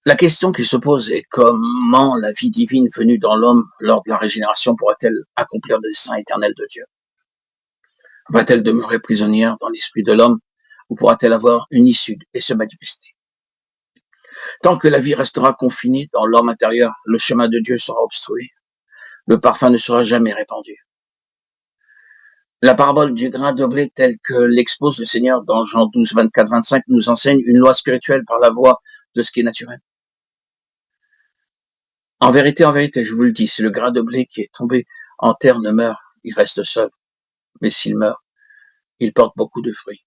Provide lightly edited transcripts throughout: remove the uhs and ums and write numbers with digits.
La question qui se pose est comment la vie divine venue dans l'homme lors de la régénération pourra-t-elle accomplir le dessein éternel de Dieu? Va-t-elle demeurer prisonnière dans l'esprit de l'homme ou pourra-t-elle avoir une issue et se manifester? Tant que la vie restera confinée dans l'homme intérieur, le chemin de Dieu sera obstrué. Le parfum ne sera jamais répandu. La parabole du grain de blé telle que l'expose le Seigneur dans Jean 12, 24, 25 nous enseigne une loi spirituelle par la voie de ce qui est naturel. En vérité, je vous le dis, si le grain de blé qui est tombé en terre ne meurt, il reste seul. Mais s'il meurt, il porte beaucoup de fruits.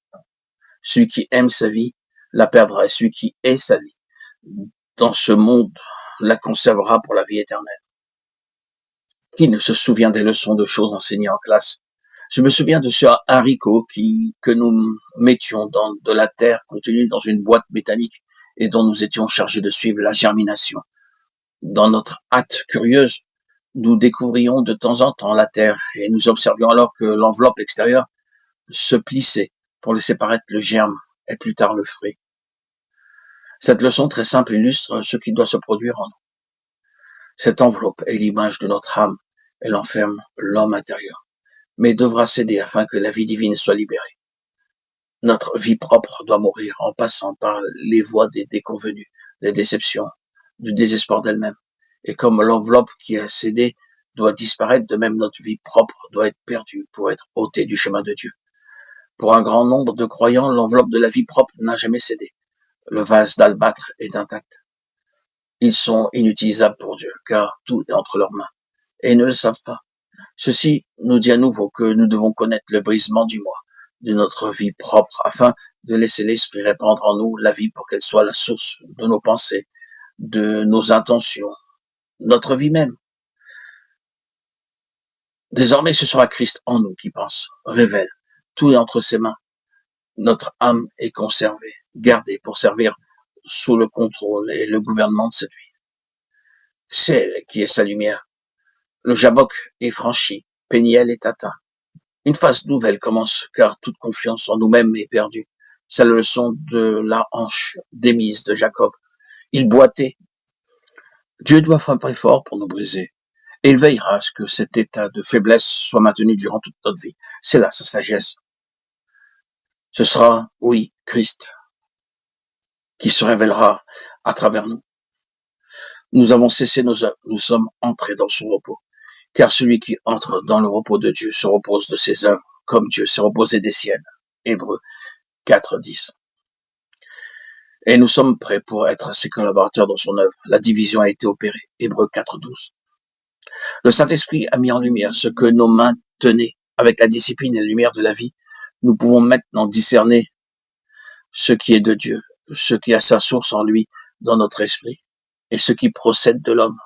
Celui qui aime sa vie la perdra, et celui qui hait sa vie dans ce monde la conservera pour la vie éternelle. Qui ne se souvient des leçons de choses enseignées en classe? Je me souviens de ce haricot que nous mettions dans de la terre contenue dans une boîte métallique et dont nous étions chargés de suivre la germination. Dans notre hâte curieuse, nous découvrions de temps en temps la terre et nous observions alors que l'enveloppe extérieure se plissait pour laisser paraître le germe et plus tard le fruit. Cette leçon très simple illustre ce qui doit se produire en nous. Cette enveloppe est l'image de notre âme. Elle enferme l'homme intérieur, mais devra céder afin que la vie divine soit libérée. Notre vie propre doit mourir en passant par les voies des déconvenues, des déceptions, du désespoir d'elle-même. Et comme l'enveloppe qui a cédé doit disparaître, de même notre vie propre doit être perdue pour être ôtée du chemin de Dieu. Pour un grand nombre de croyants, l'enveloppe de la vie propre n'a jamais cédé. Le vase d'albâtre est intact. Ils sont inutilisables pour Dieu, car tout est entre leurs mains. Et ils ne le savent pas. Ceci nous dit à nouveau que nous devons connaître le brisement du moi, de notre vie propre, afin de laisser l'Esprit répandre en nous la vie pour qu'elle soit la source de nos pensées, de nos intentions, notre vie même. Désormais, ce sera Christ en nous qui pense, révèle. Tout est entre ses mains. Notre âme est conservée, gardée pour servir sous le contrôle et le gouvernement de cette vie. C'est elle qui est sa lumière. Le Jabok est franchi, Péniel est atteint. Une phase nouvelle commence, car toute confiance en nous-mêmes est perdue. C'est la leçon de la hanche démise de Jacob. Il boitait. Dieu doit frapper fort pour nous briser. Et il veillera à ce que cet état de faiblesse soit maintenu durant toute notre vie. C'est là sa sagesse. Ce sera, oui, Christ, qui se révélera à travers nous. Nous avons cessé nos œuvres, nous sommes entrés dans son repos. Car celui qui entre dans le repos de Dieu se repose de ses œuvres, comme Dieu s'est reposé des siennes. Hébreux 4, 10. Et nous sommes prêts pour être ses collaborateurs dans son œuvre. La division a été opérée. Hébreux 4, 12. Le Saint-Esprit a mis en lumière ce que nos mains tenaient. Avec la discipline et la lumière de la vie, nous pouvons maintenant discerner ce qui est de Dieu, ce qui a sa source en lui, dans notre esprit, et ce qui procède de l'homme,